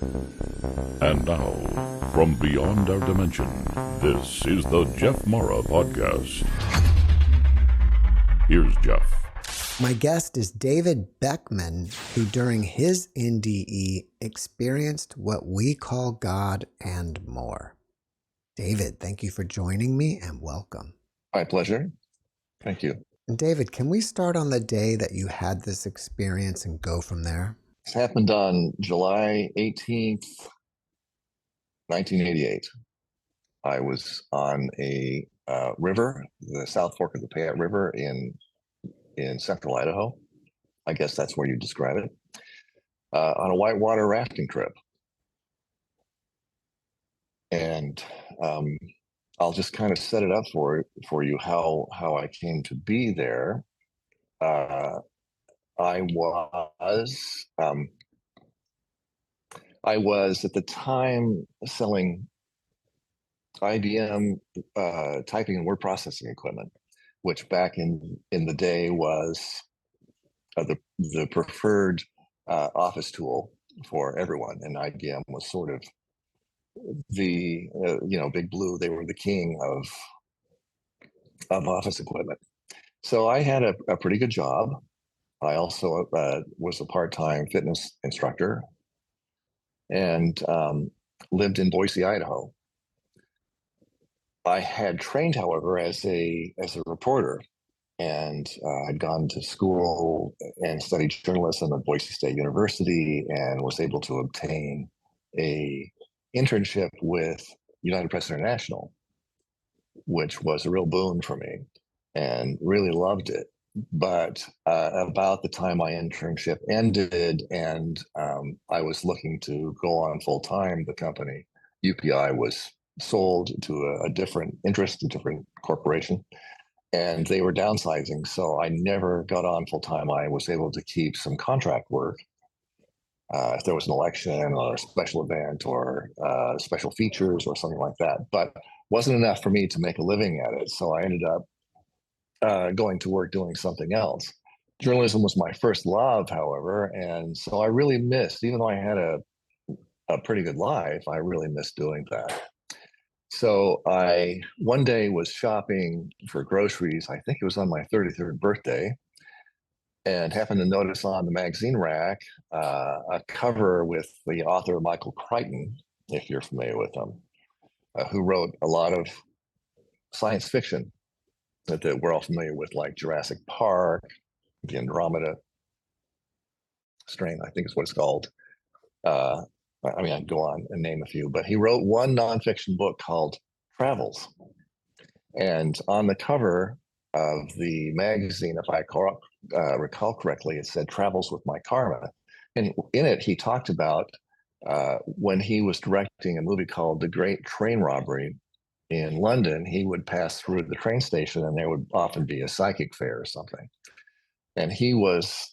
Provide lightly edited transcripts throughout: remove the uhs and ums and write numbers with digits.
And now, from beyond our dimension, this is the JeffMara podcast. Here's Jeff. My guest is David Beckman, who during his NDE experienced what we call God and more. David, thank you for joining me and welcome. My pleasure. Thank you. And David, can we start on the day that you had this experience and go from there? This happened on July 18th, 1988. I was on a river, the South Fork of the Payette River in central Idaho. I guess that's where you describe it, on a whitewater rafting trip. And I'll just kind of set it up for you how I came to be there. I was at the time selling IBM typing and word processing equipment, which back in the day was the preferred office tool for everyone, and IBM was sort of the Big Blue. They were the king of office equipment. So I had a pretty good job. I also was a part-time fitness instructor and lived in Boise, Idaho. I had trained, however, as a reporter, and I'd gone to school and studied journalism at Boise State University, and was able to obtain a internship with United Press International, which was a real boon for me, and really loved it. But about the time my internship ended and I was looking to go on full time, the company UPI was sold to a different interest, a different corporation, and they were downsizing. So I never got on full time. I was able to keep some contract work if there was an election or a special event or special features or something like that, but wasn't enough for me to make a living at it. So I ended up going to work doing something else. Journalism was my first love, however, and so I really missed, even though I had a pretty good life, I really missed doing that. So I one day was shopping for groceries. I think it was on my 33rd birthday, and happened to notice on the magazine rack a cover with the author Michael Crichton, if you're familiar with him, who wrote a lot of science fiction that we're all familiar with, like Jurassic Park, the Andromeda Strain, I think is what it's called. I mean, I'd go on and name a few, but he wrote one nonfiction book called Travels. And on the cover of the magazine, if I recall correctly, it said Travels with My Karma. And in it, he talked about when he was directing a movie called The Great Train Robbery in London, he would pass through the train station and there would often be a psychic fair or something. And he was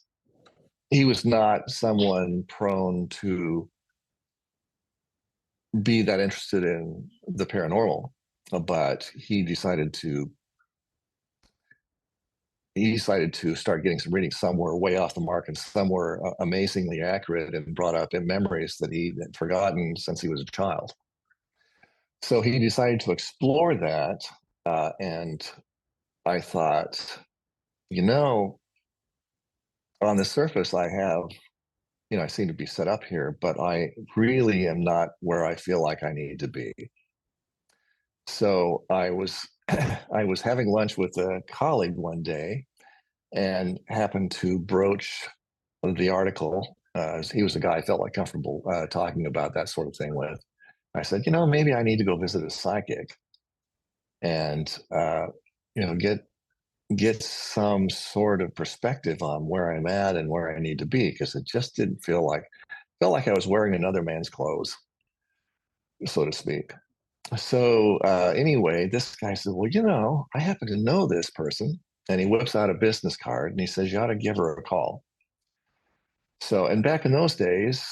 not someone prone to be that interested in the paranormal, but he decided to start getting some readings. Some were way off the mark and some were amazingly accurate and brought up in memories that he had forgotten since he was a child. So he decided to explore that, and I thought, on the surface, I seem to be set up here, but I really am not where I feel like I need to be. So I was having lunch with a colleague one day and happened to broach the article. He was a guy I felt like comfortable talking about that sort of thing with. I said, maybe I need to go visit a psychic and, get some sort of perspective on where I'm at and where I need to be, because it just didn't felt like I was wearing another man's clothes, so to speak. So anyway, this guy said, well, I happen to know this person. And he whips out a business card and he says, you ought to give her a call. So, and back in those days,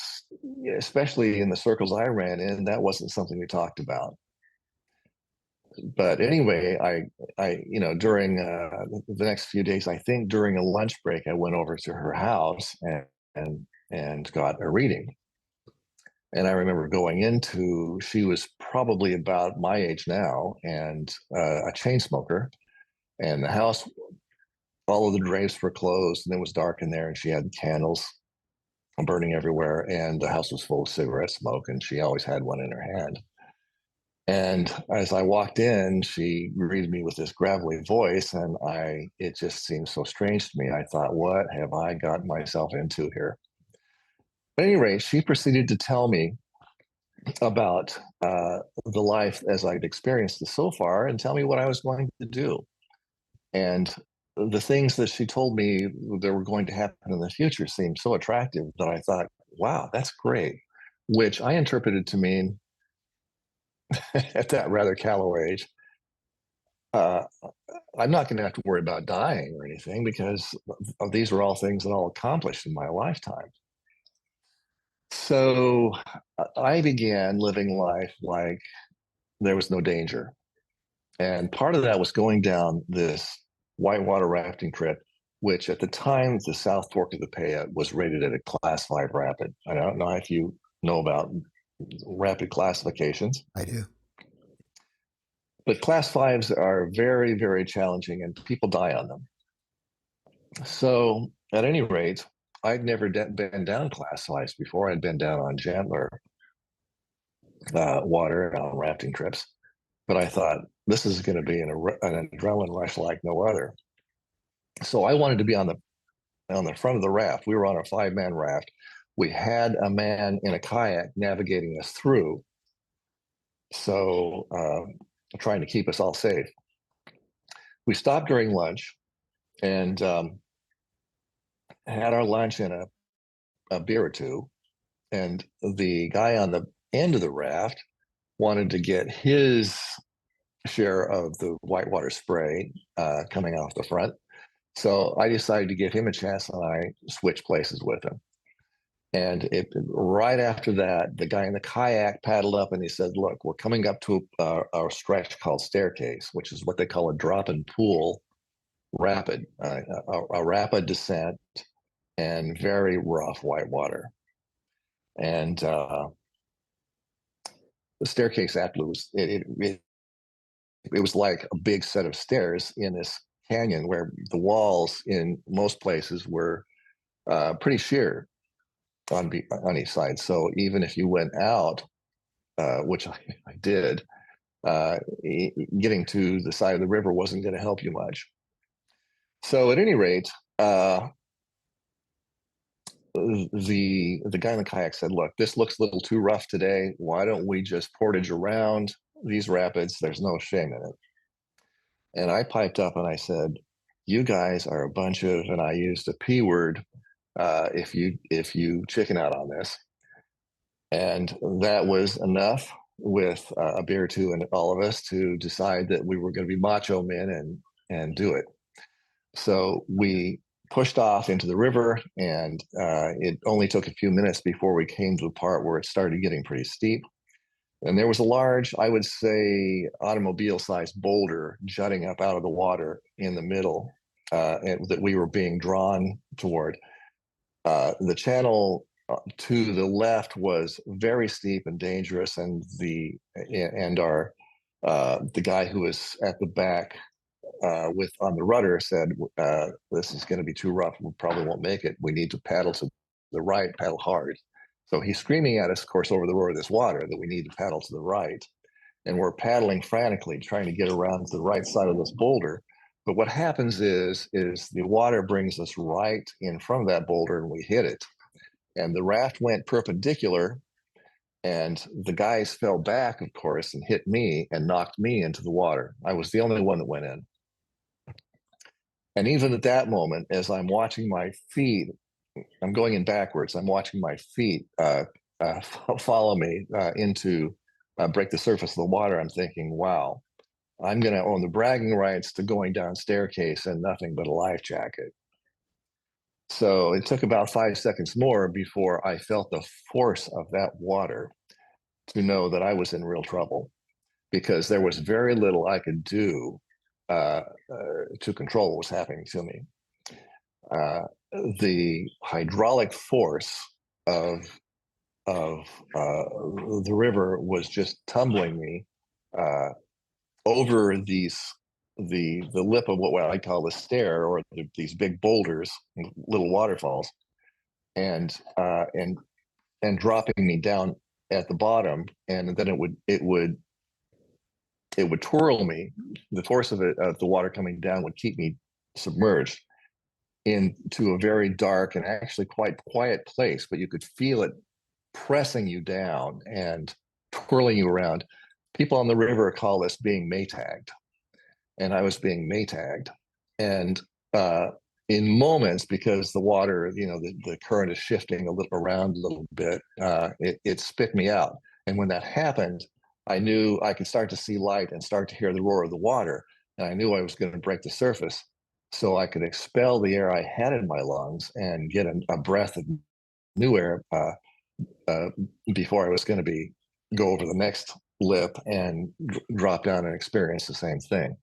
especially in the circles I ran in, that wasn't something we talked about. But anyway, I during the next few days, I think during a lunch break, I went over to her house and got a reading. And I remember going into, she was probably about my age now, and a chain smoker. And the house, all of the drapes were closed, and it was dark in there, and she had candles burning everywhere, and the house was full of cigarette smoke, and she always had one in her hand. And as I walked in, she greeted me with this gravelly voice, and it just seemed so strange to me. I thought, what have I gotten myself into here? At any rate, she proceeded to tell me about the life as I'd experienced it so far, and tell me what I was going to do. And the things that she told me that were going to happen in the future seemed so attractive that I thought, wow, that's great. Which I interpreted to mean, at that rather callow age, uh, I'm not going to have to worry about dying or anything, because these are all things that I'll accomplish in my lifetime. So I began living life like there was no danger. And part of that was going down this whitewater rafting trip, which at the time, the South Fork of the Paya was rated at a class 5 rapid. I don't know if you know about rapid classifications. I do. But class 5s are very, very challenging, and people die on them. So at any rate, I'd never been down class 5s before. I'd been down on gentler water on rafting trips. But I thought, this is going to be an adrenaline rush like no other. So I wanted to be on the front of the raft. We were on a 5-man raft. We had a man in a kayak navigating us through, so trying to keep us all safe. We stopped during lunch and had our lunch and a beer or two. And the guy on the end of the raft wanted to get his share of the whitewater spray coming off the front. So I decided to give him a chance, and I switched places with him. And right after that, the guy in the kayak paddled up and he said, look, we're coming up to a stretch called Staircase, which is what they call a drop and pool rapid, a rapid descent and very rough whitewater. And the Staircase afterwards, it was like a big set of stairs in this canyon where the walls in most places were pretty sheer on each side. So even if you went out, which I did, getting to the side of the river wasn't going to help you much. So at any rate, the guy in the kayak said, look, this looks a little too rough today. Why don't we just portage around these rapids? There's no shame in it. And I piped up and I said, you guys are a bunch of, and I used a P word, if you chicken out on this. And that was enough, with a beer or two and all of us, to decide that we were going to be macho men and do it. So we pushed off into the river, and it only took a few minutes before we came to a part where it started getting pretty steep. And there was a large, I would say, automobile-sized boulder jutting up out of the water in the middle, and that we were being drawn toward. The channel to the left was very steep and dangerous, and the guy who was at the back with on the rudder said, "This is going to be too rough. We probably won't make it. We need to paddle to the right, paddle hard." So he's screaming at us, of course, over the roar of this water, that we need to paddle to the right, and we're paddling frantically, trying to get around to the right side of this boulder. But what happens is the water brings us right in front of that boulder, and we hit it. And the raft went perpendicular, and the guys fell back, of course, and hit me and knocked me into the water. I was the only one that went in. And even at that moment, as I'm watching my feet, I'm going in backwards. I'm watching my feet follow me into break the surface of the water. I'm thinking, wow, I'm going to own the bragging rights to going down Staircase and nothing but a life jacket. So it took about 5 seconds more before I felt the force of that water to know that I was in real trouble, because there was very little I could do to control what was happening to me. The hydraulic force of the river was just tumbling me uh, over the lip of what I call the stair, or these big boulders, little waterfalls, and dropping me down at the bottom, and then it would twirl me. The force of the water coming down would keep me submerged into a very dark and actually quite quiet place, but you could feel it pressing you down and twirling you around. People on the river call this being maytagged, and I was being maytagged. And in moments, because the water, the current is shifting a little around a little bit, it spit me out. And when that happened, I knew I could start to see light and start to hear the roar of the water. And I knew I was going to break the surface, so I could expel the air I had in my lungs and get a breath of new air before I was going to go over the next lip and drop down and experience the same thing.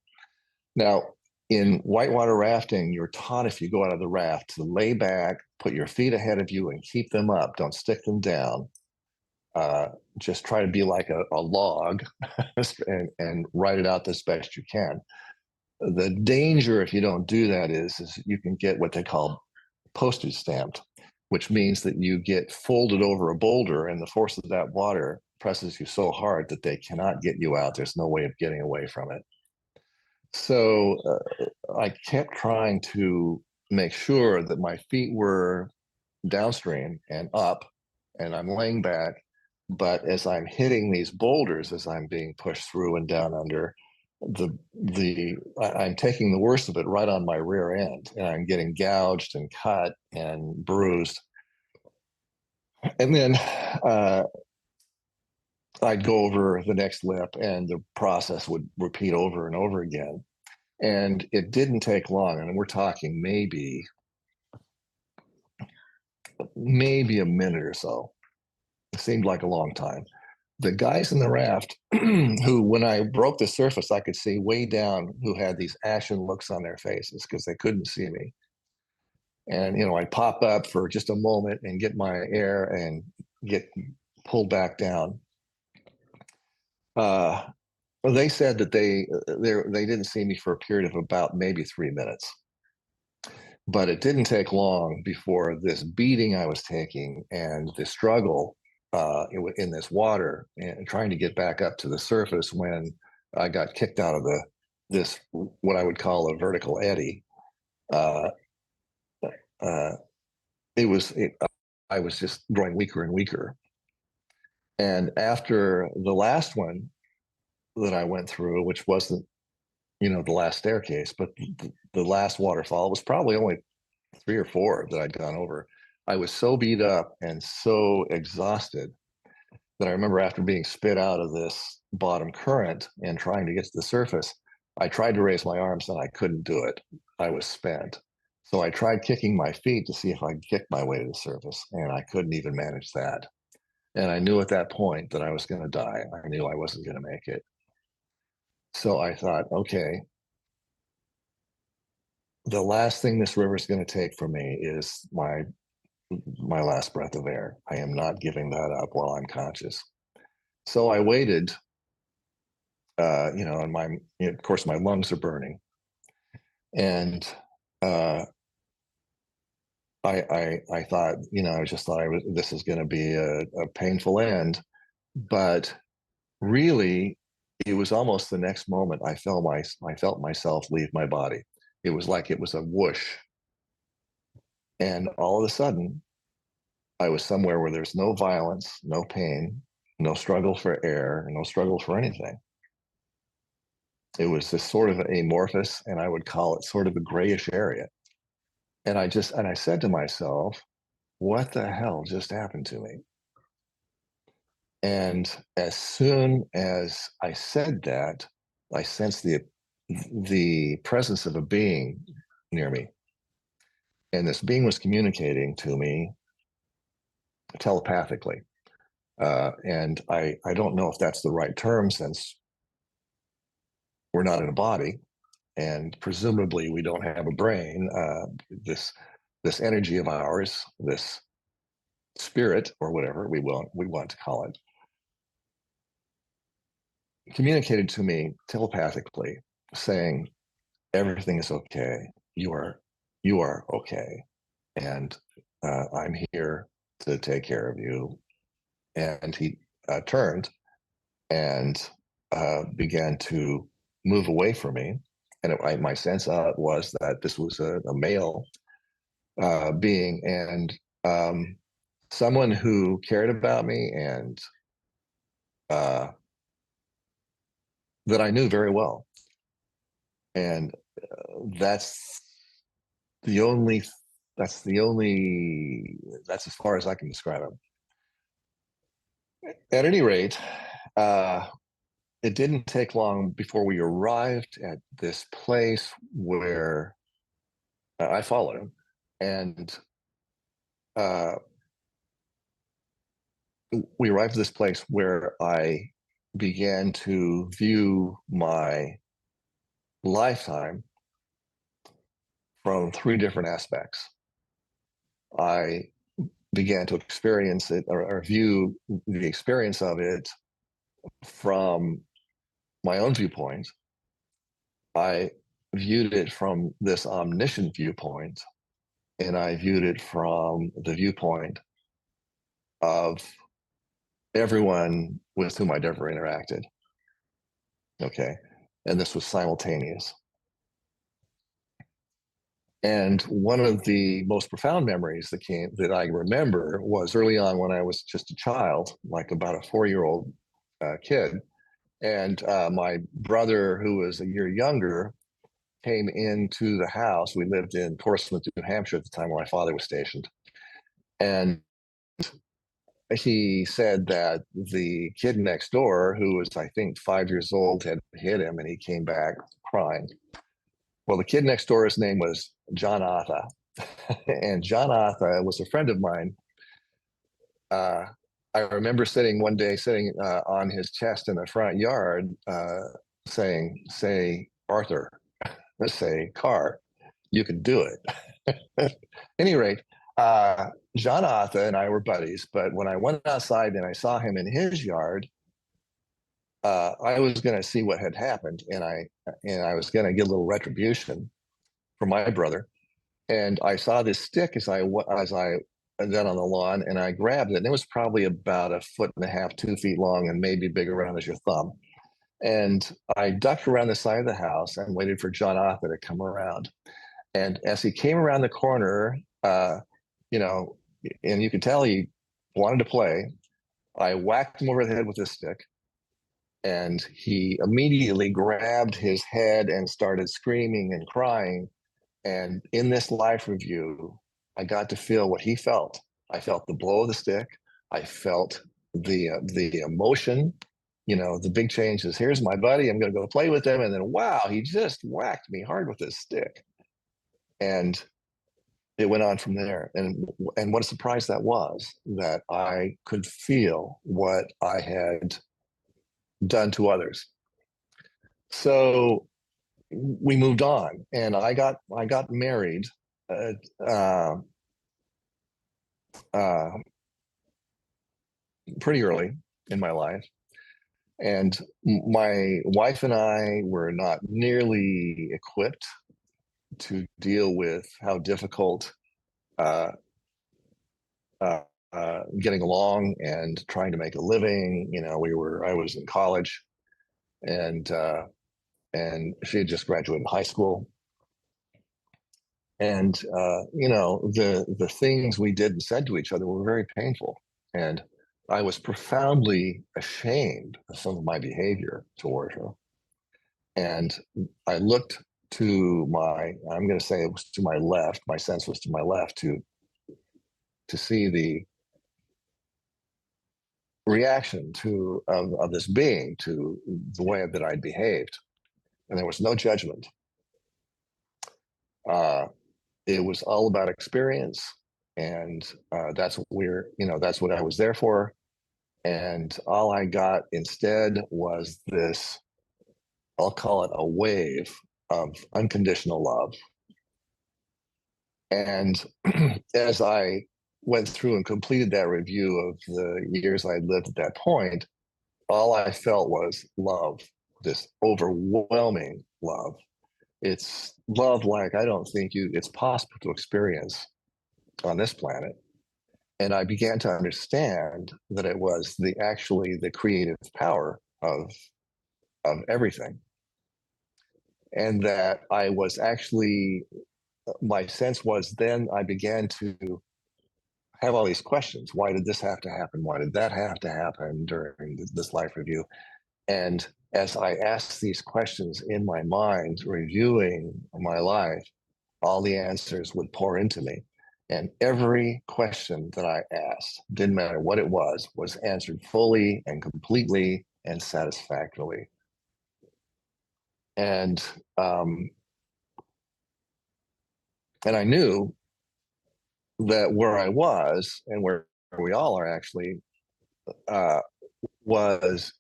Now, in whitewater rafting, you're taught, if you go out of the raft, to lay back, put your feet ahead of you, and keep them up. Don't stick them down. Just try to be like a log and ride it out as best you can. The danger, if you don't do that, is you can get what they call postage stamped, which means that you get folded over a boulder, and the force of that water presses you so hard that they cannot get you out. There's no way of getting away from it. So I kept trying to make sure that my feet were downstream and up, and I'm laying back. But as I'm hitting these boulders, as I'm being pushed through and down under, I'm taking the worst of it right on my rear end, and I'm getting gouged and cut and bruised. And then I'd go over the next lip, and the process would repeat over and over again. And it didn't take long, and we're talking maybe a minute or so. It seemed like a long time. The guys in the raft, who, when I broke the surface, I could see way down, who had these ashen looks on their faces because they couldn't see me. And, I'd pop up for just a moment and get my air and get pulled back down. Well, they said that they didn't see me for a period of about maybe 3 minutes. But it didn't take long before this beating I was taking and the struggle in this water and trying to get back up to the surface, when I got kicked out of this what I would call a vertical eddy. I was just growing weaker and weaker. And after the last one that I went through, which wasn't, the last staircase, but the last waterfall, was probably only 3 or 4 that I'd gone over. I was so beat up and so exhausted that I remember, after being spit out of this bottom current and trying to get to the surface, I tried to raise my arms and I couldn't do it. I was spent. So I tried kicking my feet to see if I could kick my way to the surface, and I couldn't even manage that. And I knew at that point that I was going to die. I knew I wasn't going to make it. So I thought, okay, the last thing this river is going to take from me is my last breath of air. I am not giving that up while I'm conscious. So I waited, and of course, my lungs are burning. And I thought, I just thought this is going to be a painful end. But really, it was almost the next moment I felt myself leave my body. It was like it was a whoosh. And all of a sudden, I was somewhere where there's no violence, no pain, no struggle for air, no struggle for anything. It was this sort of amorphous, and I would call it sort of a grayish area. And I said to myself, what the hell just happened to me? And as soon as I said that, I sensed the presence of a being near me. And this being was communicating to me telepathically. And I don't know if that's the right term, since we're not in a body, and presumably we don't have a brain. This energy of ours, this spirit, or whatever we want to call it, communicated to me telepathically, saying, "Everything is okay. You are okay, and I'm here to take care of you." And he turned and began to move away from me. And my sense was that this was a male being, and someone who cared about me, and uh, that I knew very well. And that's the only that's the only that's as far as I can describe him. At any rate, it didn't take long before we arrived at this place where I followed him, and uh, we arrived at this place where I began to view my lifetime from three different aspects. I began to experience it, or view the experience of it from my own viewpoint. I viewed it from this omniscient viewpoint, and I viewed it from the viewpoint of everyone with whom I'd ever interacted. Okay. And this was simultaneous. And one of the most profound memories that I remember was early on when I was just a child, like about a 4-year-old kid. And my brother, who was a year younger, came into the house. We lived in Portsmouth, New Hampshire at the time where my father was stationed. And he said that the kid next door, who was, I think, 5 years old, had hit him, and he came back crying. Well, the kid next door's name was John Arthur. And John Arthur was a friend of mine. I remember one day sitting on his chest in the front yard, saying, "Say, Arthur, let's say, car, you can do it." At any rate, John Arthur and I were buddies, but when I went outside and I saw him in his yard, I was going to see what had happened, and I was going to get a little retribution for my brother. And I saw this stick as I got on the lawn, and I grabbed it. And it was probably about 1.5 feet, 2 feet long, and maybe big around as your thumb. And I ducked around the side of the house and waited for John Arthur to come around. And as he came around the corner, you know, and you could tell he wanted to play, I whacked him over the head with this stick. And he immediately grabbed his head and started screaming and crying. And in this life review, I got to feel what he felt. I felt the blow of the stick. I felt the emotion. The big change is, here's my buddy. I'm going to go play with him. And then, wow, he just whacked me hard with his stick. And it went on from there. And what a surprise that was, that I could feel what I had done to others. So we moved on, and I got married pretty early in my life, and my wife and I were not nearly equipped to deal with how difficult uh, getting along and trying to make a living. I was in college, and she had just graduated high school. And the things we did and said to each other were very painful, and I was profoundly ashamed of some of my behavior toward her. And I looked I'm going to say it was to my left. My sense was to my left to see the reaction of this being to the way that I'd behaved, and there was no judgment. It was all about experience, and that's what I was there for. And all I got instead was this, I'll call it a wave of unconditional love. And as I went through and completed that review of the years I had lived at that point, all I felt was love, this overwhelming love. It's love like I don't think it's possible to experience on this planet. And I began to understand that it was the creative power of everything. And that I was actually, my sense was then I began to have all these questions. Why did this have to happen? Why did that have to happen during this life review? And as I asked these questions in my mind, reviewing my life, all the answers would pour into me. And every question that I asked, didn't matter what it was answered fully and completely and satisfactorily. And and I knew that where I was and where we all are actually uh, was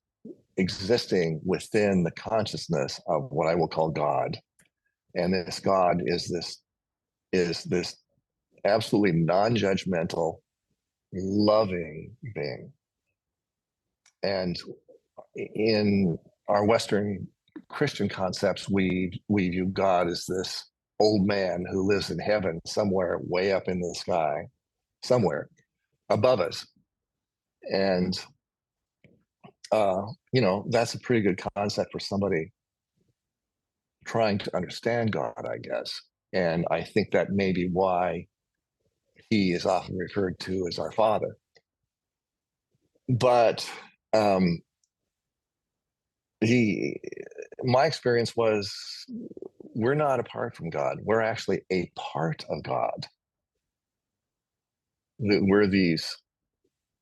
existing within the consciousness of what I will call God. And this God is this absolutely non-judgmental, loving being. And in our Western Christian concepts, we view God as this old man who lives in heaven somewhere way up in the sky, somewhere above us. And that's a pretty good concept for somebody trying to understand God, I guess. And I think that may be why he is often referred to as our Father. But um, my experience was we're not apart from God. We're actually a part of God. We're these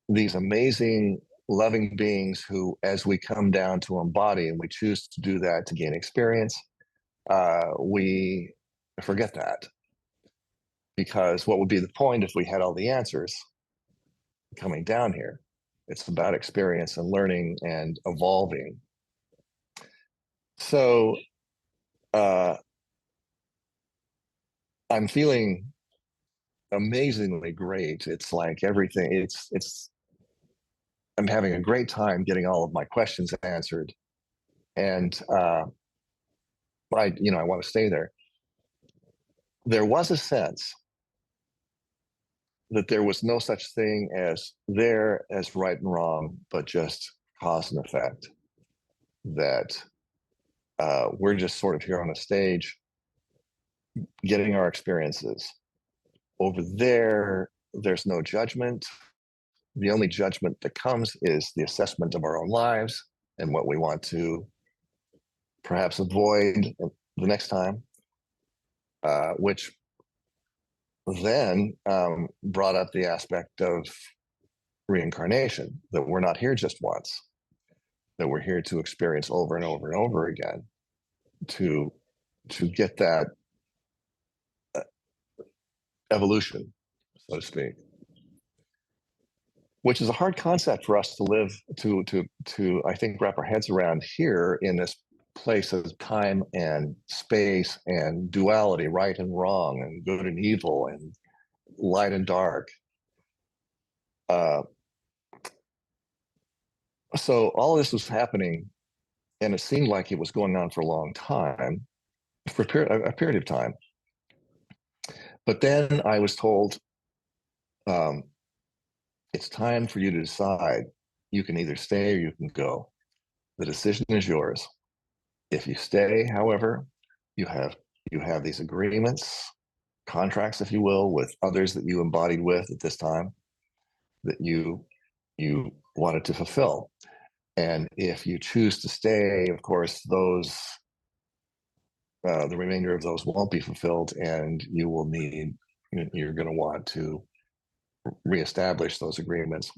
amazing, loving beings who, as we come down to embody, and we choose to do that to gain experience, we forget that. Because what would be the point if we had all the answers coming down here? It's about experience and learning and evolving. So I'm feeling amazingly great. It's like everything. I'm having a great time getting all of my questions answered, and I want to stay there. There was a sense that there was no such thing as right and wrong, but just cause and effect. That we're just sort of here on a stage getting our experiences. Over there, there's no judgment. The only judgment that comes is the assessment of our own lives and what we want to perhaps avoid the next time, which then brought up the aspect of reincarnation, that we're not here just once, that we're here to experience over and over and over again, to get that evolution, so to speak, which is a hard concept for us to live to I think wrap our heads around here in this place of time and space and duality, right and wrong, and good and evil, and light and dark. So all this was happening, and it seemed like it was going on for a long time, for a period of time. But then I was told, it's time for you to decide. You can either stay or you can go. The decision is yours. If you stay, however, you have these agreements, contracts, if you will, with others that you embodied with at this time that you wanted to fulfill. And if you choose to stay, of course, those the remainder of those won't be fulfilled, and you're going to want to reestablish those agreements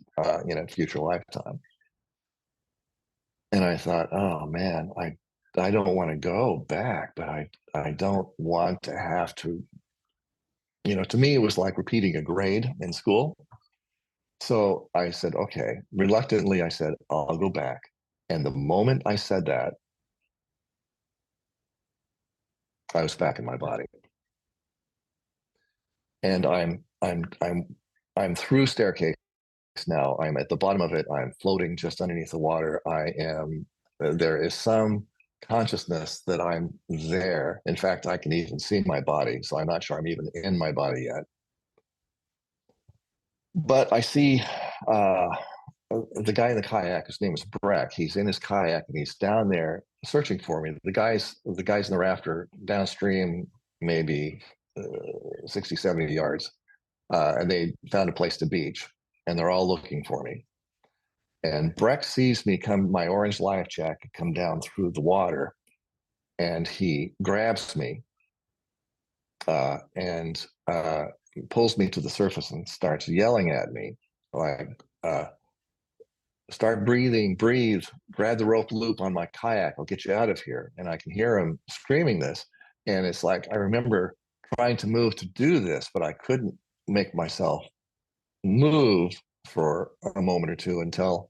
in a future lifetime. And I thought, oh man, I don't want to go back, but I don't want to have to. To me, it was like repeating a grade in school. So I said, okay, reluctantly, I said, I'll go back. And the moment I said that, I was back in my body. And I'm I'm through staircase now. I'm at the bottom of it. I'm floating just underneath the water. There is some consciousness that I'm there. In fact, I can even see my body. So I'm not sure I'm even in my body yet. But I see the guy in the kayak. His name is Breck. He's in his kayak and he's down there searching for me. The guys in the raft are downstream, maybe 60, 70 yards. And they found a place to beach and they're all looking for me. And Breck sees me come, my orange life jacket, come down through the water, and he grabs me and pulls me to the surface and starts yelling at me like, "Start breathing, breathe, grab the rope loop on my kayak, I'll get you out of here." And I can hear him screaming this. And it's like, I remember trying to move to do this, but I couldn't make myself move for a moment or two until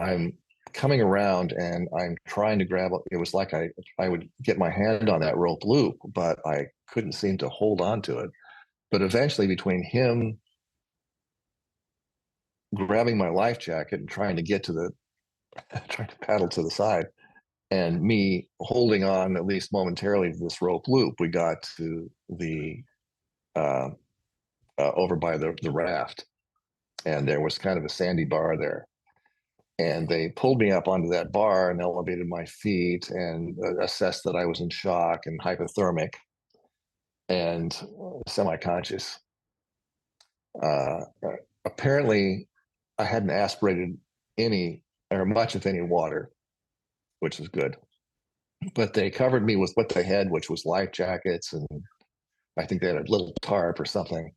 I'm coming around and I'm trying to grab. It was like I would get my hand on that rope loop, but I couldn't seem to hold on to it. But eventually, between him grabbing my life jacket and trying to get to the, trying to paddle to the side, and me holding on at least momentarily to this rope loop, we got to the over by the raft, and there was kind of a sandy bar there. And they pulled me up onto that bar and elevated my feet and assessed that I was in shock and hypothermic and semi-conscious. Uh, Apparently, I hadn't aspirated any or much of any water, which was good. But they covered me with what they had, which was life jackets, and I think they had a little tarp or something,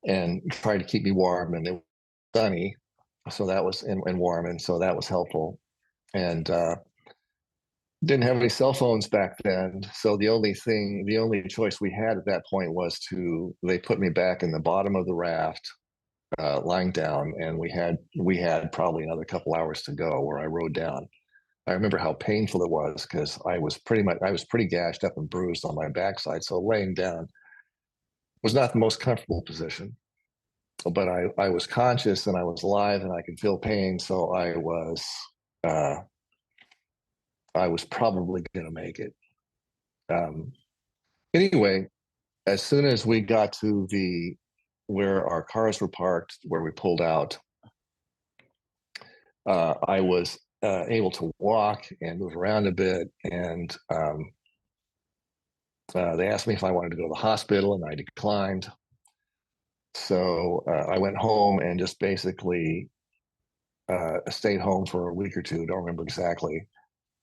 and tried to keep me warm. And it was sunny, so that was and warm, and so that was helpful. And didn't have any cell phones back then, so the only choice we had at that point was they put me back in the bottom of the raft, lying down, and we had probably another couple hours to go where I rode down. I remember how painful it was because I was pretty gashed up and bruised on my backside, so laying down was not the most comfortable position. But I was conscious and I was alive and I could feel pain, so uh, I was probably going to make it. Um, anyway, as soon as we got to the where our cars were parked, where we pulled out, I was able to walk and move around a bit. And they asked me if I wanted to go to the hospital, and I declined. So I went home and just basically stayed home for a week or two. Don't remember exactly.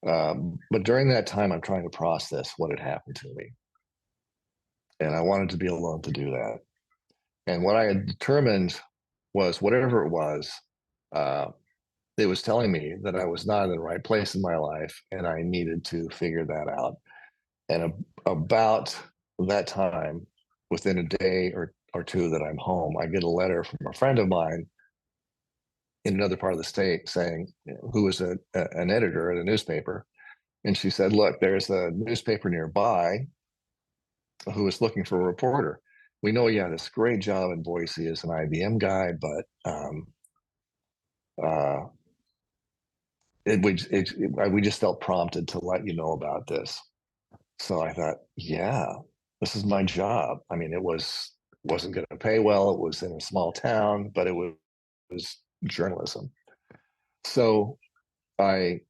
But during that time, I'm trying to process what had happened to me. And I wanted to be alone to do that. And what I had determined was whatever it was telling me that I was not in the right place in my life and I needed to figure that out. And about that time, within a day or two that I'm home, I get a letter from a friend of mine in another part of the state saying, who was an editor at a newspaper. And she said, "Look, there's a newspaper nearby who is looking for a reporter. We know you had this great job in Boise as an IBM guy, but uh, we just felt prompted to let you know about this." So I thought, yeah, this is my job. I mean, wasn't going to pay well. It was in a small town, but it was journalism. So I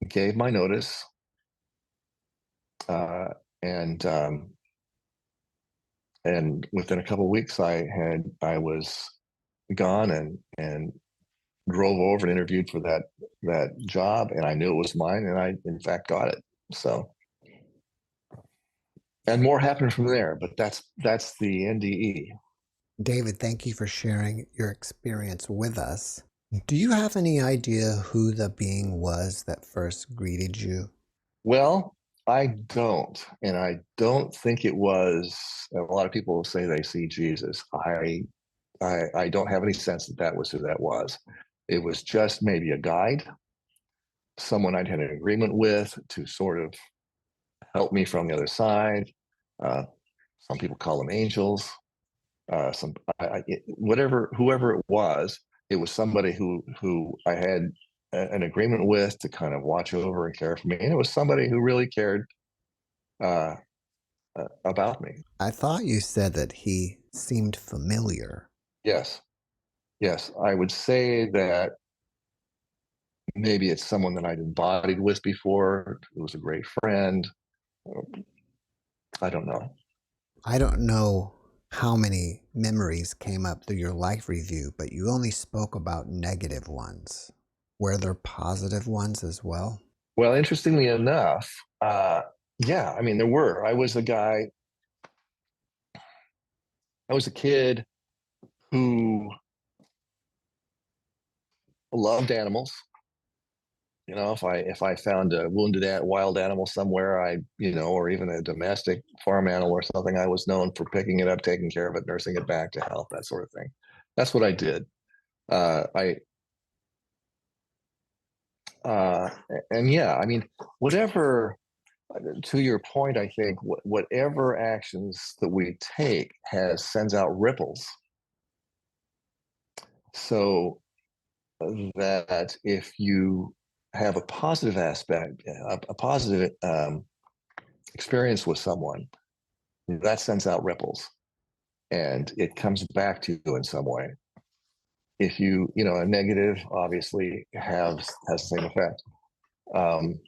gave my notice, uh, and within a couple of weeks, I was gone and drove over and interviewed for that job, and I knew it was mine, and I in fact got it. So, and more happened from there, but that's the NDE. David, thank you for sharing your experience with us. Do you have any idea who the being was that first greeted you? Well, I don't, and I don't think it was. A lot of people say they see Jesus. I don't have any sense that that was who that was. It was just maybe a guide, someone I'd had an agreement with to sort of help me from the other side. Uh, some people call them angels. whoever it was somebody who I had an agreement with to kind of watch over and care for me, and it was somebody who really cared uh, about me. I thought you said that he seemed familiar. Yes, yes, I would say that maybe it's someone that I'd embodied with before, who was a great friend. I don't know. I don't know how many memories came up through your life review, but you only spoke about negative ones. Were there positive ones as well? Well, interestingly enough, yeah, I mean, there were. I was a kid who loved animals. You know, if I found a wounded wild animal somewhere, or even a domestic farm animal or something, I was known for picking it up, taking care of it, nursing it back to health, that sort of thing. That's what I did. I uh, and yeah, I mean, whatever. To your point, I think whatever actions that we take sends out ripples. So that if you have a positive aspect, a positive experience with someone, that sends out ripples, and it comes back to you in some way. If a negative obviously has the same effect. Um,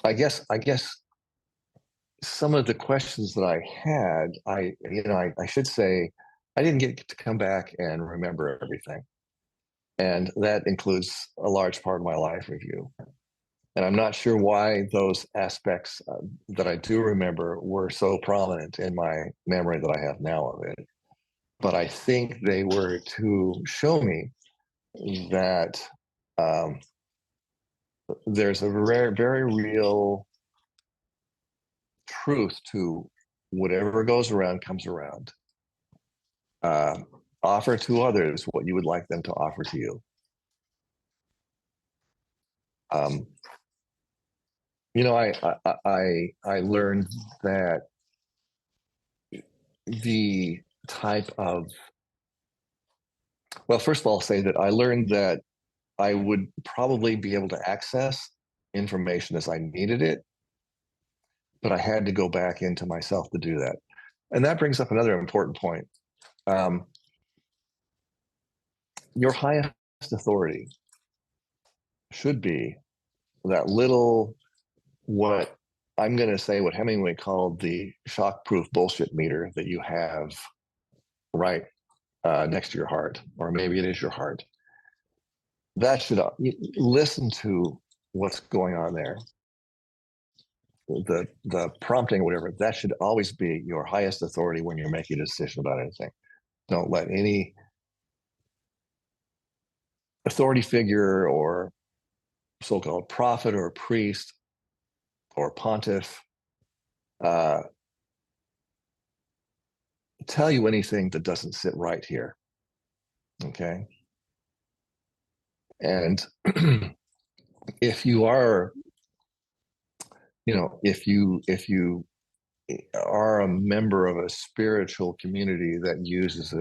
I guess some of the questions that I had, I should say, I didn't get to come back and remember everything, and that includes a large part of my life review. And I'm not sure why those aspects that I do remember were so prominent in my memory that I have now of it. But I think they were to show me that um, there's a very, very real truth to whatever goes around comes around. Uh, Offer to others what you would like them to offer to you. Um, I learned that the type of well, first of all, I'll say that I learned that I would probably be able to access information as I needed it, but I had to go back into myself to do that. And that brings up another important point. Um, your highest authority should be that little, what I'm going to say, what Hemingway called the shock-proof bullshit meter that you have right next to your heart, or maybe it is your heart. That should listen to what's going on there. The prompting, whatever, that should always be your highest authority when you're making a decision about anything. Don't let any authority figure or so-called prophet or priest or pontiff uh, tell you anything that doesn't sit right here. Okay. And if you are, if you are a member of a spiritual community that uses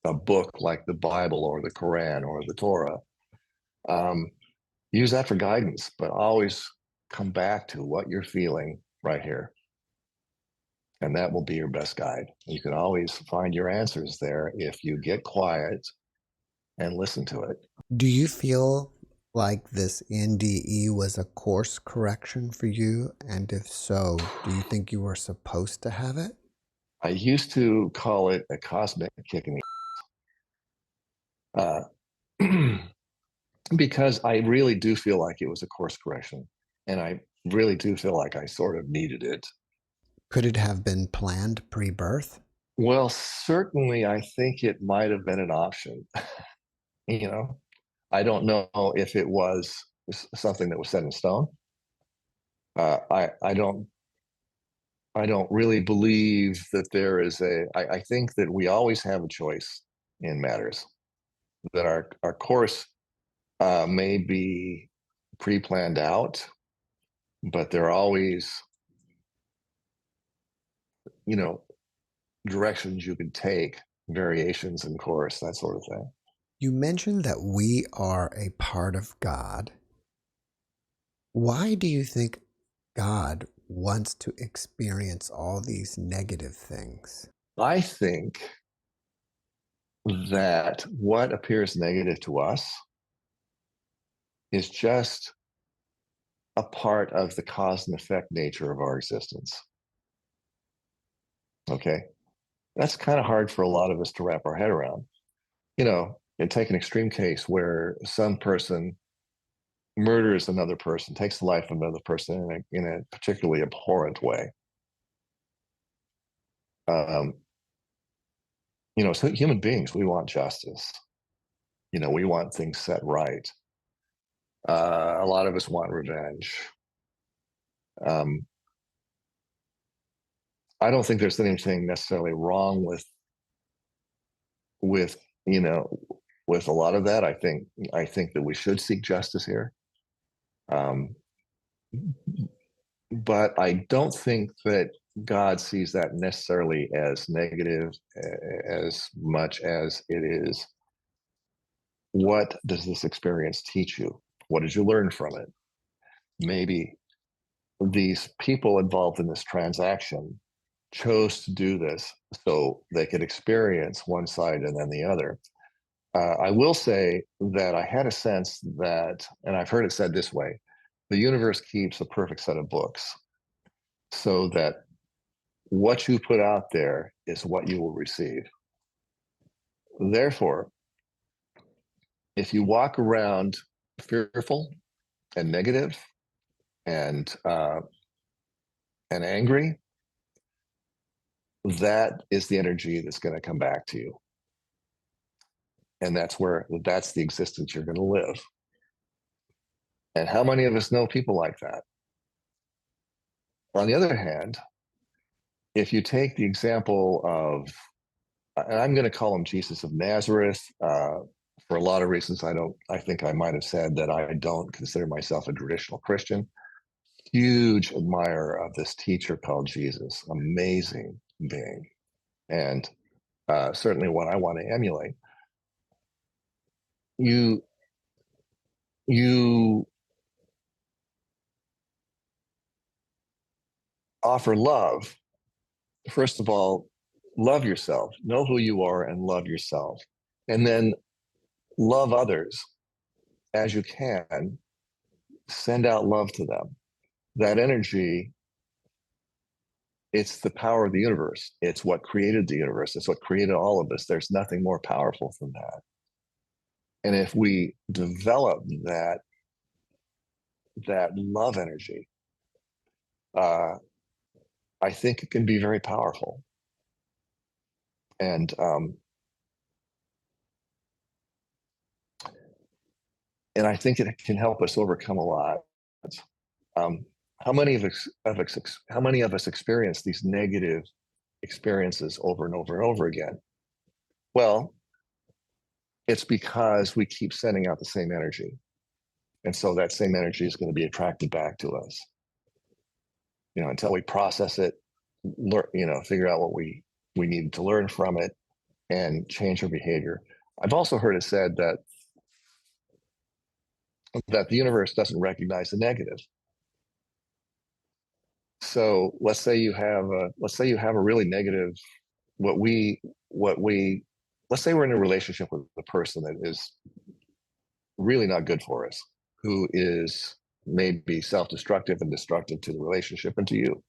a book like the Bible or the Quran or the Torah, use that for guidance, but always come back to what you're feeling right here. And that will be your best guide. You can always find your answers there if you get quiet and listen to it. Do you feel like this NDE was a course correction for you? And if so, do you think you were supposed to have it? I used to call it a cosmic kick in the because I really do feel like it was a course correction, and I really do feel like I sort of needed it. Could it have been planned pre-birth? Well, certainly, I think it might have been an option. you know, I don't know if it was something that was set in stone. I don't really believe that there is I think that we always have a choice in matters. That our course may be pre-planned out, but directions you could take, variations in course, that sort of thing. You mentioned that we are a part of God. Why do you think God wants to experience all these negative things? I think that what appears negative to us is just a part of the cause and effect nature of our existence. Okay. That's kind of hard for a lot of us to wrap our head around. And take an extreme case where some person murders another person, takes the life of another person in a particularly abhorrent way. Um, so human beings, we want justice. We want things set right. A lot of us want revenge. I don't think there's anything necessarily wrong with with a lot of that. I think that we should seek justice here. But I don't think that God sees that necessarily as negative as much as it is, what does this experience teach you? What did you learn from it? Maybe these people involved in this transaction chose to do this so they could experience one side and then the other. I will say that I had a sense that, and I've heard it said this way, the universe keeps a perfect set of books so that what you put out there is what you will receive. Therefore, if you walk around fearful and negative and angry, that is the energy that's going to come back to you. And that's the existence you're going to live. And how many of us know people like that? On the other hand, if you take the example of, and I'm going to call him Jesus of Nazareth, for a lot of reasons, I think I might have said that I don't consider myself a traditional Christian. Huge admirer of this teacher called Jesus, amazing being, and certainly one I want to emulate. You offer love. First of all, love yourself, know who you are and love yourself. And then love others as you can, send out love to them. That energy, it's the power of the universe. It's what created the universe. It's what created all of us. There's nothing more powerful than that. And if we develop that love energy, I think it can be very powerful. And I think it can help us overcome a lot. How many of us experience these negative experiences over and over and over again? Well, it's because we keep sending out the same energy. And so that same energy is going to be attracted back to us. Until we process it, figure out what we need to learn from it and change our behavior. I've also heard it said that the universe doesn't recognize the negative. So let's say you have a really negative, let's say we're in a relationship with a person that is really not good for us, who is maybe self-destructive and destructive to the relationship and to you.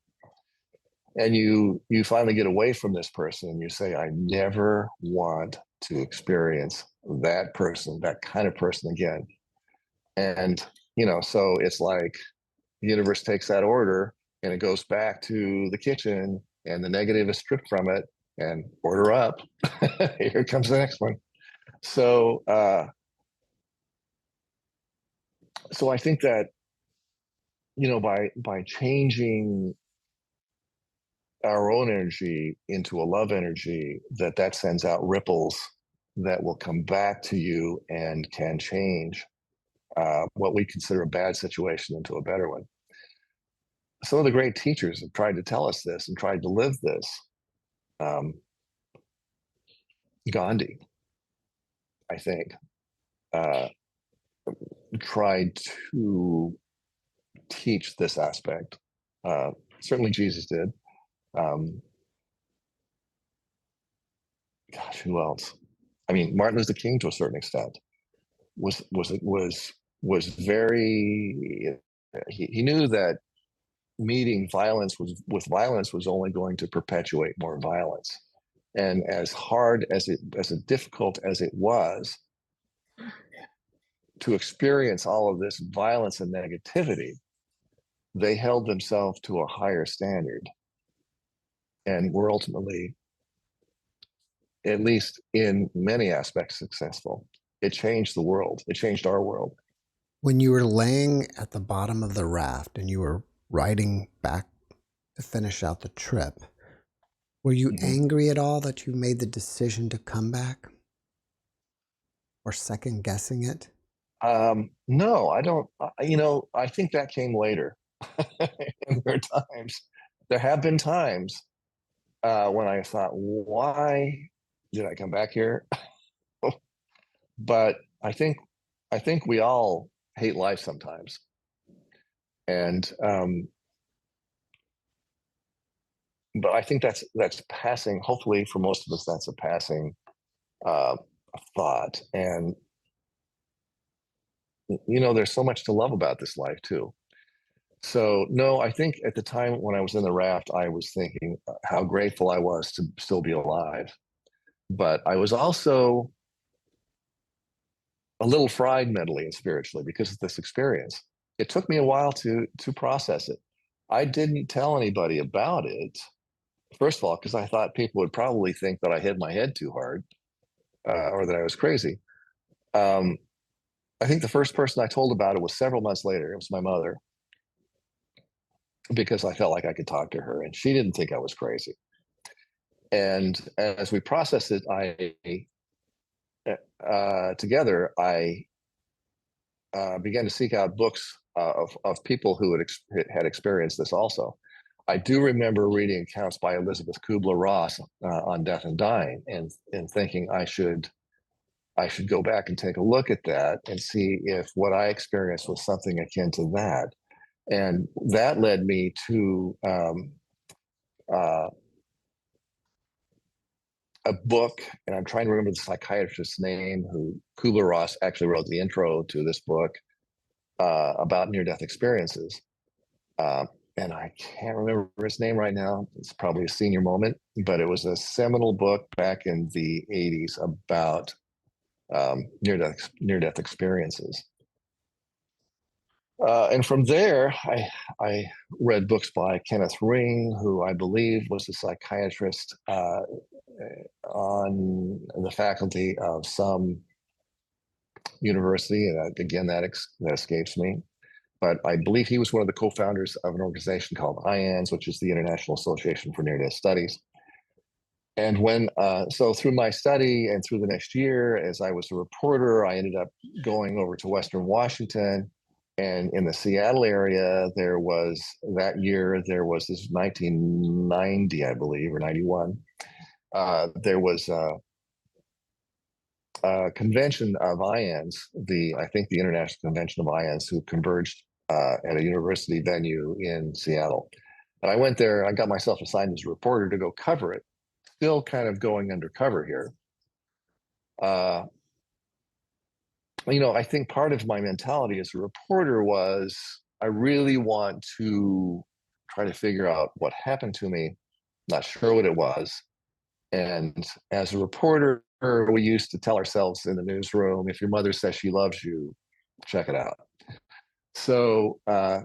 And you finally get away from this person and you say, I never want to experience that person, that kind of person again. And, so it's like the universe takes that order and it goes back to the kitchen and the negative is stripped from it and order up. Here comes the next one. So, so I think that, by changing our own energy into a love energy, that sends out ripples that will come back to you and can change what we consider a bad situation into a better one. some of the great teachers have tried to tell us this and tried to live this. Gandhi, I think, uh, tried to teach this aspect. Certainly Jesus did. Um, Gosh, who else? I mean, Martin Luther King, to a certain extent, was very. He knew that meeting violence with violence was only going to perpetuate more violence, and as hard as difficult as it was to experience all of this violence and negativity, they held themselves to a higher standard, and were ultimately, at least in many aspects, successful. It changed the world. It changed our world. When you were laying at the bottom of the raft and you were riding back to finish out the trip, were you Mm-hmm. angry at all that you made the decision to come back? Or second guessing it? No, I don't. I think that came later. And there have been times when I thought, why did I come back here? But I think we all hate life sometimes, and but I think that's passing. Hopefully, for most of us, that's a passing uh, thought. And there's so much to love about this life too. So no, I think at the time when I was in the raft, I was thinking how grateful I was to still be alive. But I was also a little fried mentally and spiritually because of this experience. It took me a while to process it. I didn't tell anybody about it. First of all, because I thought people would probably think that I hit my head too hard, or that I was crazy. Um, I think the first person I told about it was several months later. It was my mother, because I felt like I could talk to her, and she didn't think I was crazy. And as we processed it, together, I began to seek out books of people who had experienced this also. I do remember reading accounts by Elizabeth Kubler-Ross on death and dying, and thinking I should go back and take a look at that and see if what I experienced was something akin to that. And that led me to uh, a book, and I'm trying to remember the psychiatrist's name, who Kubler-Ross actually wrote the intro to this book about near-death experiences. And I can't remember his name right now. It's probably a senior moment, but it was a seminal book back in the 80s about near-death experiences. And from there, I read books by Kenneth Ring, who I believe was a psychiatrist on the faculty of some university. And again, that escapes me. But I believe he was one of the co-founders of an organization called IANS, which is the International Association for Near-Death Studies. And so through my study and through the next year, as I was a reporter, I ended up going over to Western Washington. And in the Seattle area, there was this 1990, I believe, or 91. There was a convention of IANS, I think the International Convention of IANS, who converged at a university venue in Seattle. And I went there, I got myself assigned as a reporter to go cover it, still kind of going undercover here. I think part of my mentality as a reporter was I really want to try to figure out what happened to me, not sure what it was. And as a reporter, we used to tell ourselves in the newsroom, if your mother says she loves you, check it out. So I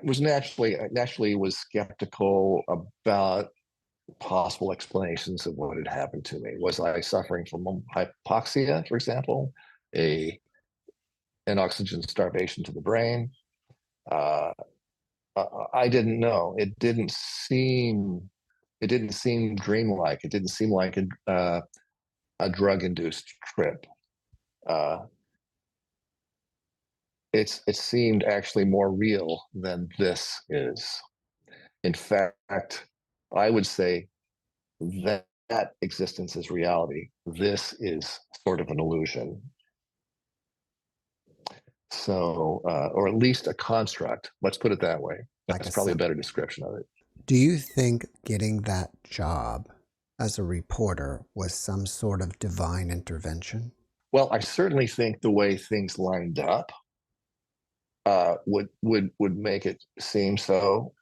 was naturally was skeptical about possible explanations of what had happened to me. Was I suffering from hypoxia, for example, an oxygen starvation to the brain? Uh, I didn't know. It didn't seem dreamlike. It didn't seem like a drug-induced trip. It seemed actually more real than this is. In fact, I would say that that existence is reality. This is sort of an illusion. So, or at least a construct. Let's put it that way. Like That's a probably a symbol. better description of it. Do you think getting that job as a reporter was some sort of divine intervention? Well, I certainly think the way things lined up would make it seem so,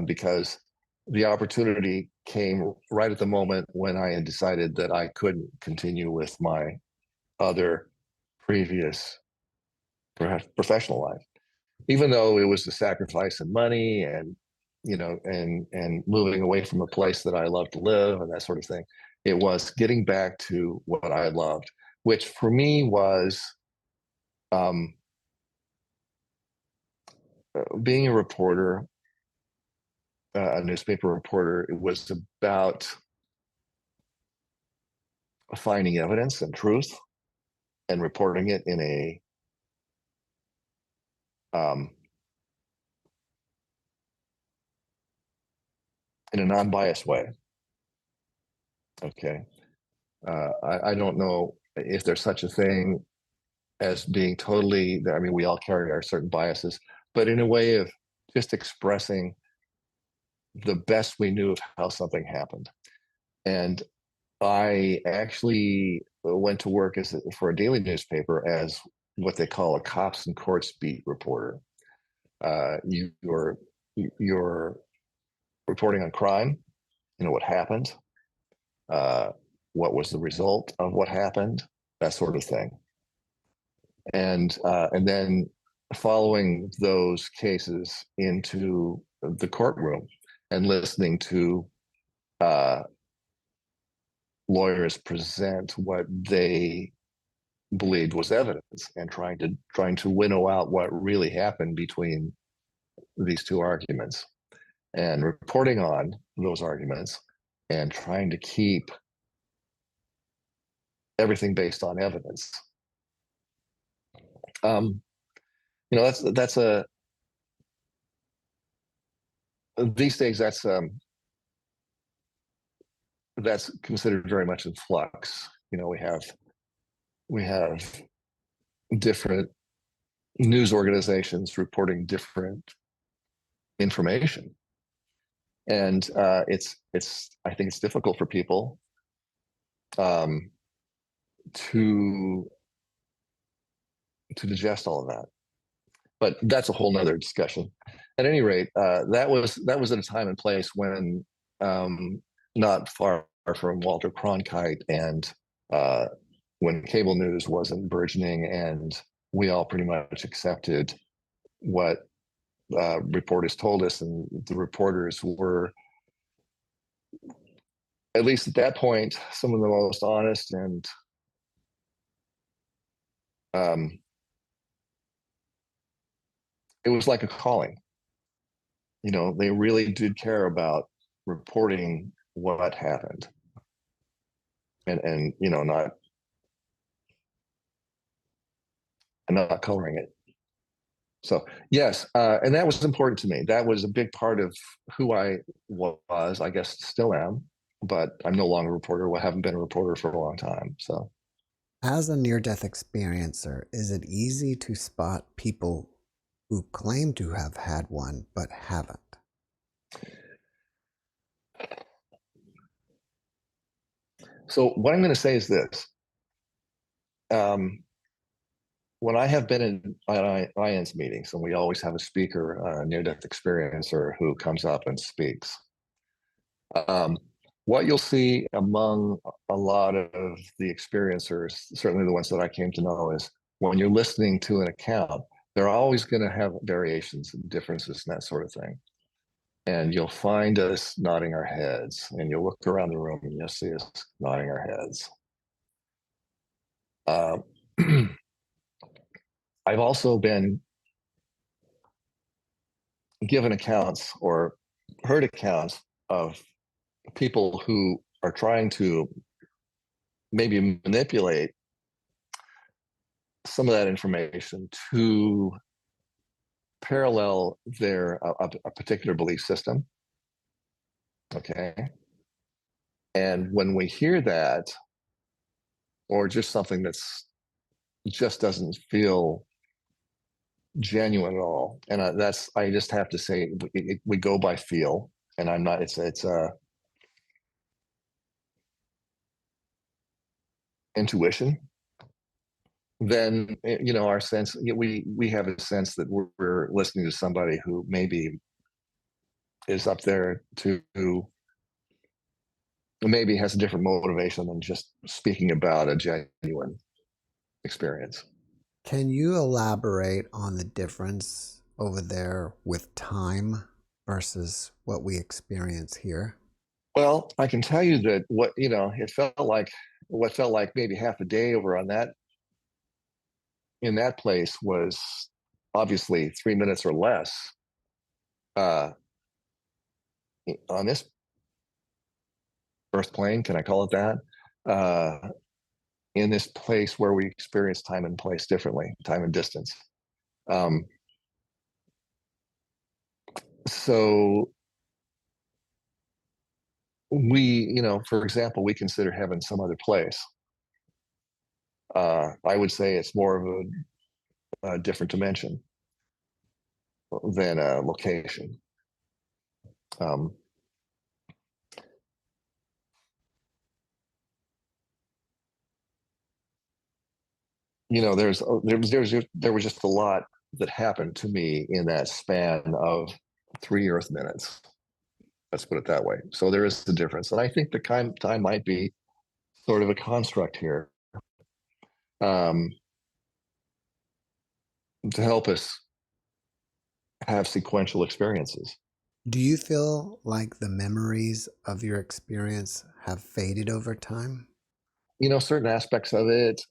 because the opportunity came right at the moment when I had decided that I couldn't continue with my other previous professional life, even though it was the sacrifice of money and and moving away from a place that I love to live and that sort of thing. It was getting back to what I loved, which for me was um, being a reporter, a newspaper reporter. It was about finding evidence and truth and reporting it um, in a non-biased way. Okay, I don't know if there's such a thing as being totally. I mean, we all carry our certain biases, but in a way of just expressing the best we knew of how something happened. And I actually went to work for a daily newspaper as what they call a cops and courts beat reporter. You're reporting on crime, what happened, uh, what was the result of what happened, that sort of thing. And then following those cases into the courtroom and listening to uh, lawyers present what they believed was evidence and trying to winnow out what really happened between these two arguments and reporting on those arguments and trying to keep everything based on evidence. um, that's a these days that's considered very much in flux. We have different news organizations reporting different information, and it's I think it's difficult for people um, to digest all of that. But that's a whole nother discussion. At any rate, that was at a time and place when not far from Walter Cronkite and uh, when cable news wasn't burgeoning, and we all pretty much accepted what reporters told us, and the reporters were, at least at that point, some of the most honest and um, it was like a calling. They really did care about reporting what happened and not coloring it. So yes, and that was important to me. That was a big part of who I was. I guess still am, but I'm no longer a reporter. I haven't been a reporter for a long time. So As a near death experiencer, is it easy to spot people who claim to have had one but haven't? what I'm going to say is this. Um, when I have been in IANS meetings, and we always have a speaker, a near-death experiencer, who comes up and speaks, um, what you'll see among a lot of the experiencers, certainly the ones that I came to know, is when you're listening to an account, they're always going to have variations and differences and that sort of thing. And you'll find us nodding our heads, and you'll look around the room and you'll see us nodding our heads. Uh, I've also been given accounts or heard accounts of people who are trying to maybe manipulate some of that information to parallel a particular belief system Okay. And when we hear that, or just something that's just doesn't feel genuine at all, and I just have to say we go by feel, and I'm not. It's intuition. Then our sense, we have a sense that we're listening to somebody who maybe is up there to maybe has a different motivation than just speaking about a genuine experience. Can you elaborate on the difference over there with time versus what we experience here? Well, I can tell you that what felt like maybe half a day over on that in that place was obviously 3 minutes or less uh, on this earth plane. Can I call it that? Uh, in this place where we experience time and place differently, time and distance. Um, so for example, we consider heaven some other place. I would say it's more of a different dimension than a location. Um, there was just a lot that happened to me in that span of 3 Earth minutes. Let's put it that way. So there is a difference, and I think the time might be sort of a construct here, um, to help us have sequential experiences. Do you feel like the memories of your experience have faded over time? Certain aspects of it,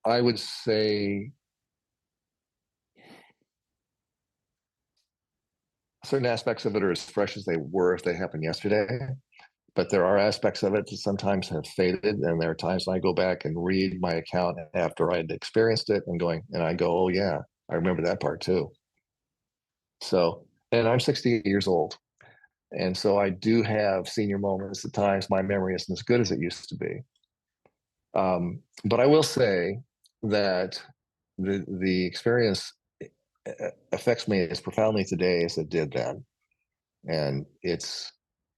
I would say certain aspects of it are as fresh as they were if they happened yesterday. But there are aspects of it that sometimes have faded, and there are times when I go back and read my account after I'd experienced it and I go, oh yeah, I remember that part too. So, and I'm 68 years old, and so I do have senior moments. At times my memory isn't as good as it used to be. But I will say that the experience affects me as profoundly today as it did then, and it's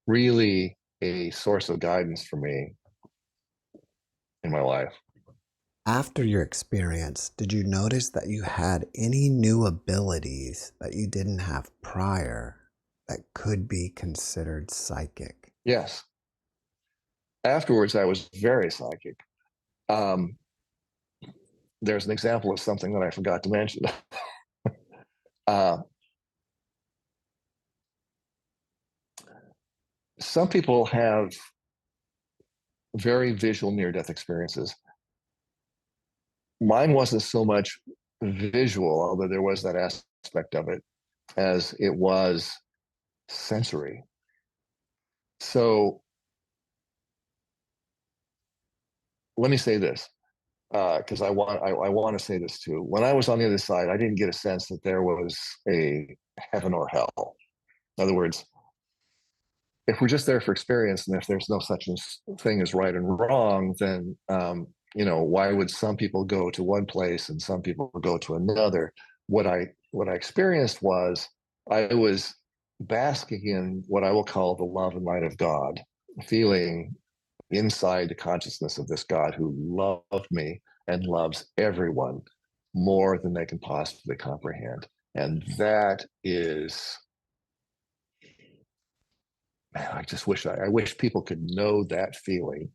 really a source of guidance for me in my life. After your experience, did you notice that you had any new abilities that you didn't have prior that could be considered psychic? Yes. Afterwards, I was very psychic. Um, there's an example of something that I forgot to mention. uh, some people have very visual near-death experiences. Mine wasn't so much visual, although there was that aspect of it, as it was sensory. So let me say this, because I want to say this too. When I was on the other side, I didn't get a sense that there was a heaven or hell. In other words, if we're just there for experience, and if there's no such thing as right and wrong, then why would some people go to one place and some people go to another? What I experienced was I was basking in what I will call the love and light of God, feeling inside the consciousness of this God who loved me and loves everyone more than they can possibly comprehend. And that is, man, I wish people could know that feeling.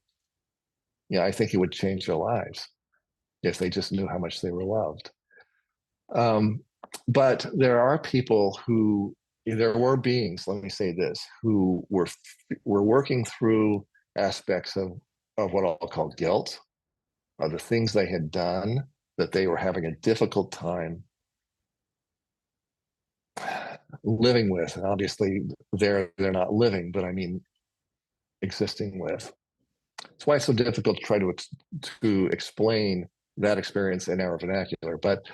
I think it would change their lives if they just knew how much they were loved. Um, but there were beings, let me say this, who were working through aspects of what I'll call guilt, of the things they had done that they were having a difficult time living with. And obviously, they're not living, but I mean existing with. That's why it's so difficult to try to explain that experience in our vernacular. But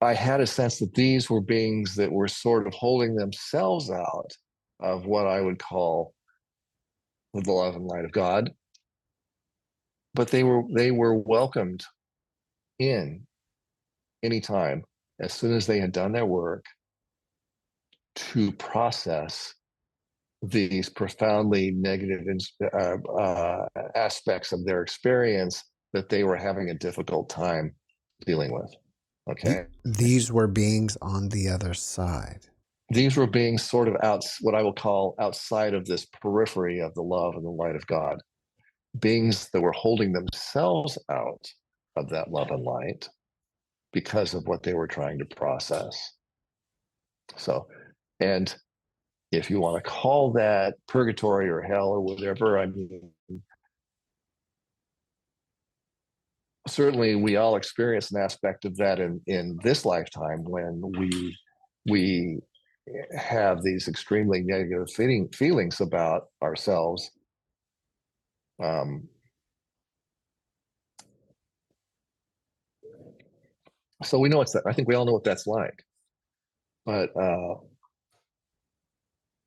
I had a sense that these were beings that were sort of holding themselves out of what I would call the love and light of God, but they were welcomed in anytime as soon as they had done their work to process these profoundly negative aspects of their experience that they were having a difficult time dealing with. Okay. These were beings on the other side. These were beings sort of what I will call outside of this periphery of the love and the light of God, beings that were holding themselves out of that love and light because of what they were trying to process. So, and if you want to call that purgatory or hell or whatever, I mean, certainly we all experience an aspect of that in this lifetime when we have these extremely negative feelings about ourselves. So we know I think we all know what that's like. But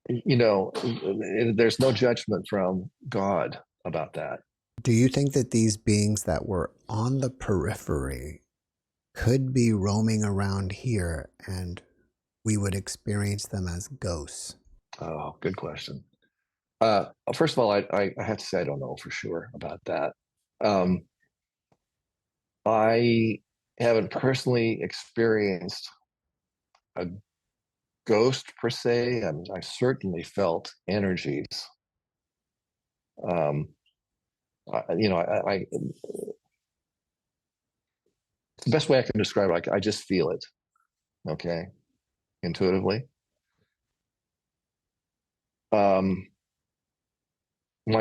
there's no judgment from God about that. Do you think that these beings that were on the periphery could be roaming around here and we would experience them as ghosts? Oh, good question. First of all, I have to say I don't know for sure about that. I haven't personally experienced a ghost per se, and I certainly felt energies. It's the best way I can describe it. I just feel it, okay, intuitively. My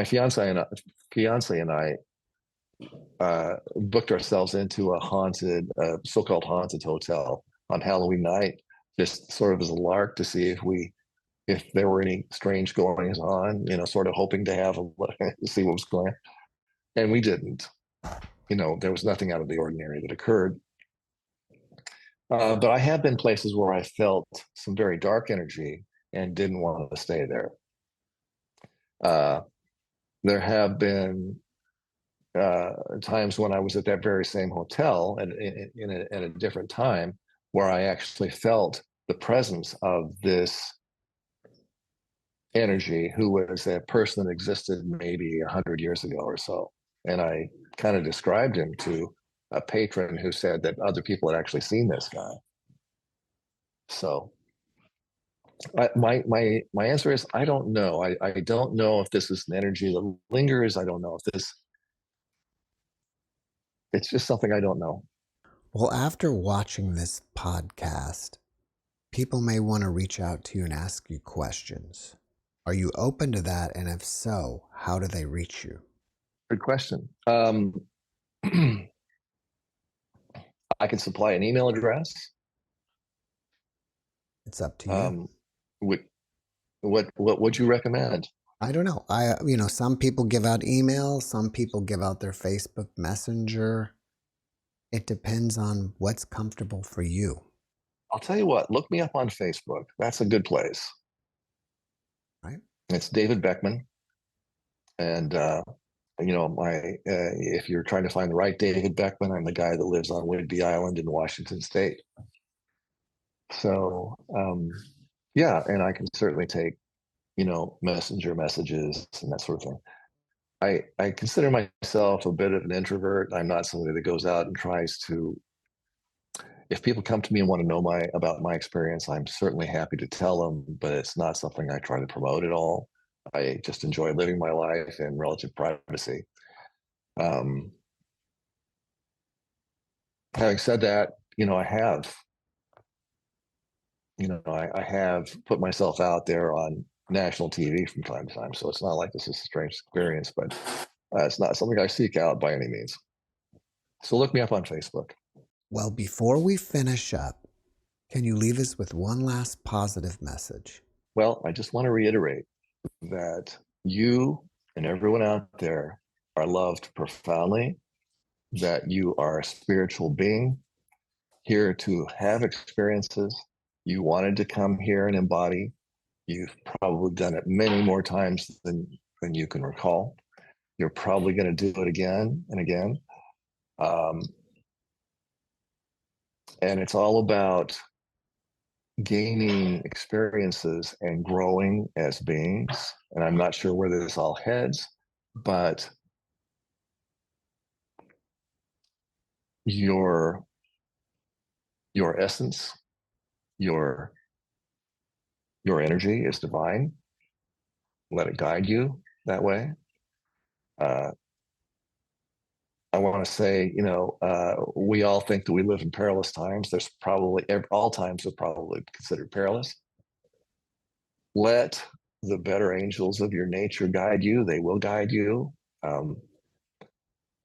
fiance and I booked ourselves into a so-called haunted hotel on Halloween night, just sort of as a lark to see if there were any strange goings on, sort of hoping to see what was going on. And we didn't. There was nothing out of the ordinary that occurred. But I have been places where I felt some very dark energy and didn't want to stay there. There have been times when I was at that very same hotel at a different time where I actually felt the presence of this energy who was a person that existed maybe 100 years ago or so. And I kind of described him to a patron who said that other people had actually seen this guy. So my answer is I don't know. I don't know if this is an energy that lingers. I don't know if it's just something I don't know. Well, after watching this podcast, people may want to reach out to you and ask you questions. Are you open to that? And if so, how do they reach you? Good question. I can supply an email address. It's up to you. What would you recommend? I don't know. Some people give out emails, some people give out their Facebook Messenger. It depends on what's comfortable for you. I'll tell you what, look me up on Facebook. That's a good place. Right. It's David Beckman. And, if you're trying to find the right David Beckman, I'm the guy that lives on Whidbey Island in Washington State. So, yeah, and I can certainly take, messenger messages and that sort of thing. I consider myself a bit of an introvert. I'm not somebody that goes out and tries to. If people come to me and want to know about my experience, I'm certainly happy to tell them, but it's not something I try to promote at all. I just enjoy living my life in relative privacy. Having said that, I have put myself out there on national TV from time to time, so it's not like this is a strange experience, but it's not something I seek out by any means. So look me up on Facebook. Well, before we finish up, can you leave us with one last positive message? Well, I just want to reiterate that you and everyone out there are loved profoundly, that you are a spiritual being, here to have experiences. You wanted to come here and embody. You've probably done it many more times than you can recall. You're probably going to do it again and again. And it's all about gaining experiences and growing as beings. And I'm not sure where this all heads, but your essence, your energy is divine. Let it guide you that way. I want to say, we all think that we live in perilous times. There's probably all times are probably considered perilous. Let the better angels of your nature guide you. They will guide you.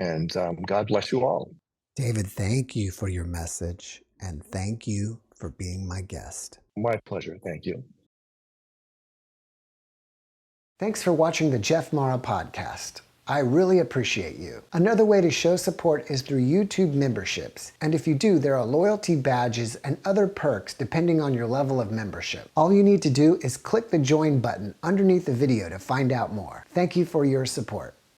And God bless you all. David, thank you for your message, and thank you for being my guest. My pleasure. Thank you. Thanks for watching the JeffMara podcast. I really appreciate you. Another way to show support is through YouTube memberships. And if you do, there are loyalty badges and other perks depending on your level of membership. All you need to do is click the join button underneath the video to find out more. Thank you for your support.